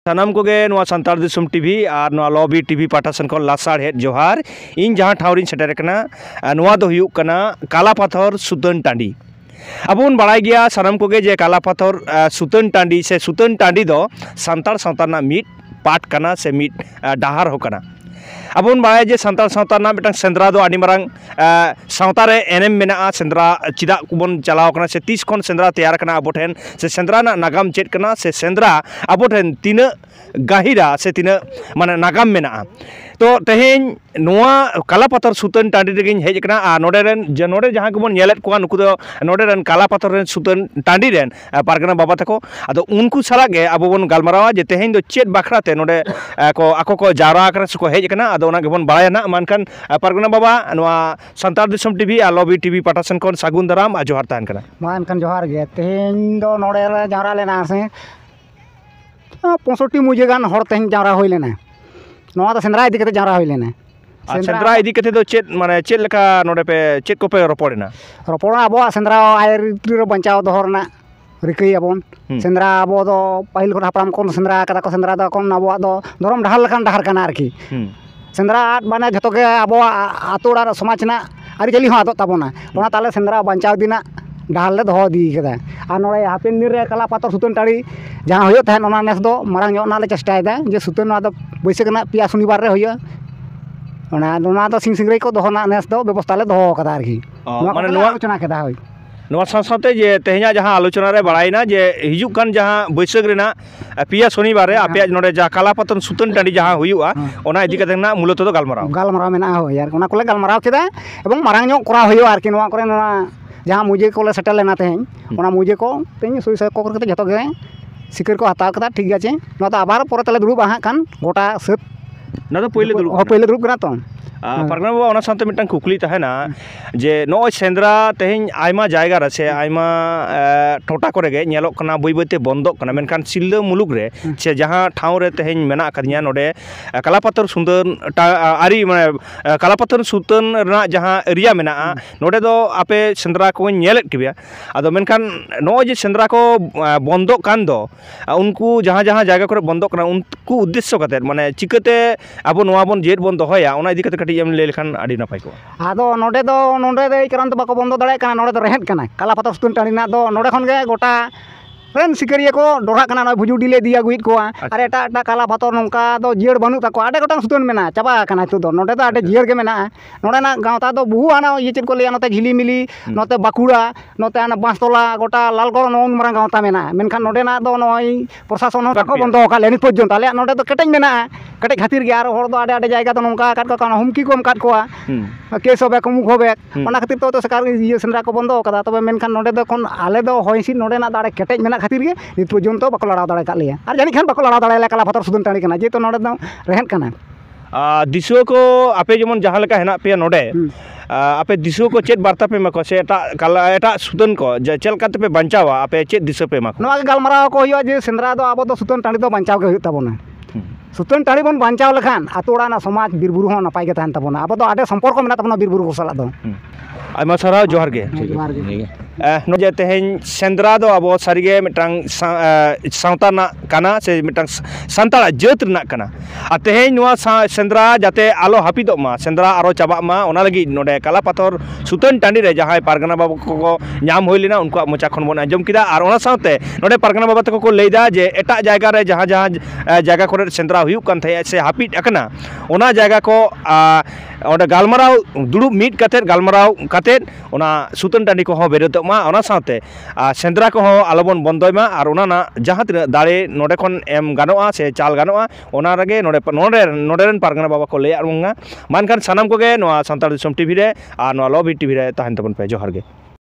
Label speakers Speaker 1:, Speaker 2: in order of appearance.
Speaker 1: सानाम कोगे नवा संतार दिसुम टीवी और नवा लॉबी टीवी पाठासन को लासार हेड जोहार इन जहां ठावरिन सेटेर कना नवा दो हुयुक कना कालापाथर सुतन टांडी अबुन बड़ाई गया सानाम कोगे जे कालापाथर सुतन टांडी से सुतन टांडी दो संतार सावतारना मीट पाट कना से मीट डाहार हो कना अबुन बड़ाई जे संतार सावतारना मिटन सेंद्रा दो आडी मारांग सावतारे एनएम मेना सेंद्रा चिदा कुबन चलाव कना से 30 खन सेंद्रा तैयार कना अबो ठेन से सेंद्रा ना नागाम चेट कना से सेंद्रा अबो ठेन तीना गाहिरा से तीना माने नागाम मेना तो तेहेन नोआ कालापाथर सुतन टांडी रेगिन हेज कना आ नोडेरन जे नोडे जहां कोबन नेलेट कोआ नुकु दो नोडेरन कालापाथर रेन सुतन टांडी रेन पारगना बाबा तको आदो उनको साला गे अबो बन गालमारावा जे तेहेन दो चेत बाखराते नोडे को आको को जारा कना सुको हेज कना आदो ओना गेबन बाळाय ना मानकान पारगना बाबा नोआ संतार दिसम टीवी आ लॉबी टीवी पाठासन कोन सागुन दाराम आ जोहार तान कना
Speaker 2: मानकान जोहार गे तेहेन दो नोडे जारा लेना से 65 मुजे गान हर तेहेन जारा होय लेना नोआ तो सेंद्रा इदी कते जारा होय लेना
Speaker 1: सेंद्रा इदी कते दो चेत माने चेत लेका नोडे पे चेत को पे रोपड़ना
Speaker 2: आबो सेंद्रा आयर बंचाव दोहरना रिकई आबोन सेंद्रा आबो दो पहिल को हापराम कोन सेंद्रा कदा को सेंद्रा दो कोन आबो दो धरम ढाल लखान डहार कना आरकी सेंद्रा माने जतो के आबो आतोड़ा समाज ना आरि जली हो आदो ताबोना ओना ताले सेंद्रा बंचाव दिना ढाल ले दोह दी कदा आ नोडे हापेन दिन रे कालापाथर सुतन टाड़ी जहां होयो थान ओना नेस दो मारांग ओना ले चेष्टायदा जे सुतन ना दो बैसाख ना पिया शनिवार रे होयो ओना दो सिंग सिंगरे को दोहना नेस दो व्यवस्था ले दोह कदा आरकी माने नोआ आलोचना कदा होय
Speaker 1: नोआ साथे जे तेहना जहां आलोचना रे बड़ाइना जे हिजुक कान जहां बैसाख रेना पिया शनिवार रे आपे नोडे जा कालापाथर सुतन टाड़ी जहां होयुआ ओना इदी कते ना मूलत दो गालमाराव मेना हो यार ओना कोले गालमाराव केदा एवं मारांग ᱧᱚᱜ करा होयो आरकी नोआ करे नोना जहां मुझे को ले सेटल लेना तेहन ओना मुझे को तेहन सुई से को करते जतो गे सिकर को हताव कदा ठीक आछे नोआ तो आबार परे तले दुरुब आहा कान गोटा सेत ना तो पहिले दुरुब
Speaker 2: कना तो
Speaker 1: पारगना बाबा ओना साथे मिटन कुकली तहना जे नो सेंद्रा तेहन आयमा जायगा रे से आयमा टोटा करे गे नेलोक कना बई बईते बंदोक कना मेनखान सिल्ला मुलुक रे से जहां ठाव रे तेहन मेना कदिया नोडे कालापाथर सुंदर आरी माने कालापाथर सुतन रना जहां एरिया मेना नोडे दो आपे सेंद्रा को नेलेट किबिया आदो मेनखान नो जे सेंद्रा को बंदोक कान दो उनको जहां जहां जायगा करे बंदोक कना उनको उद्देश्य कते माने चिकते आबो नोआ बन जेट बन दोहया ओना इदी कते एम ले लेखान आडी नपाय को
Speaker 2: आदो नोडे दो कारण तो बाको बंदो दाड़े काना नोडे दो रेहेट काना कालापाथर सुतन टाड़ी ना दो नोडे खन गे गोटा रेन सिकरिया को डोरा काना न भुजुडी ले दिया गुइट को अरे एटा कालापाथर नोंका दो जियर बनु ताको आडे गोटांग सुतन मेना चाबा काना तो नोडे दो आडे जियर के मेना नोडे ना गावता दो बहु आना ये चेद को ले नोते झिली मिली नोते बाकुड़ा नोते आना बांसतोला गोटा लालगड़ नोन मारां गावता मेना मेनखान नोडे ना दो नोई प्रशासन को बंदो का लेनि पर्यंत आले नोडे दो केटेज मेना केटेज खातिर गे आर हर दो आडे आडे जायगा तो नोंका काट को काना हुमकी को काट कोआ केस होबे कुमुक होबे ओना खातिर तो सरकार ये सेंद्रा को बंदो कदा तबे मेनखान नोडे दो कोन आले दो होइसी नोडे ना दाड़े केटेज मेना खातिर गे नित पर्यंत बाको लड़ाव दाड़े का लिया और जानी खान बाको लड़ाव दाड़े कालापाथर सुतन टाड़ी कना जे तो नोडे दो रेहन कना
Speaker 1: दिसो को आपे जेमन जहां लेका हेना पे नोडे आपे दिसो को चेत वार्ता पे मको से एटा सुतन को चेल काते पे बंचावा आपे चेत दिसो पे मको
Speaker 2: नोआ गालमाराव को होयो जे सेंद्रा दो आबो दो सुतन टाड़ी दो बंचाव के होय ताबोना सुतन टाड़ी बन बंचाव लेखान आतोड़ा ना समाज बिरबुरु हो नपाय के तहन ताबोना आबो दो आडे संपर्क मेना ताबोना बिरबुरु को साला दो
Speaker 1: आयमा सारा जोहार गे नोजे तेहन सेंद्रा दो आबो सारिगे मिटांग सावता ना काना से मिटांग संताला जेत रना काना आ तेहन नोआ सेंद्रा जाते आलो हापिदो मा सेंद्रा आरो चाबा मा ओना लगी नोडे कालापाथर सुतन टांडी रे जहां पारगना बाबा को नाम होय लेना उनको मोचा खन बन आजम किदा और ओना सावते नोडे पारगना बाबा तको को लेदा जे एटा जायगा रे जहां जहां जायगा करे सेंद्रा हुयु कान थे से हापिद अकना ओना जायगा को ओडे गालमाराव दुडुब मीट काते गालमाराव काते ओना सुतन टांडी को हो बेरतो मा ओना साथे सेंद्रा को हो आलोबन बंदोय मा और ओना ना जहां तिर दाड़े नोडे खन एम गानोआ से चाल गानोआ ओना रगे नोडे रन पारगना बाबा को ले आरमुंगा मानखान सानाम को गे नोआ संतार दिसम टीवी रे आ नोआ लॉबी टीवी रे तहन तबन पे जोहार गे।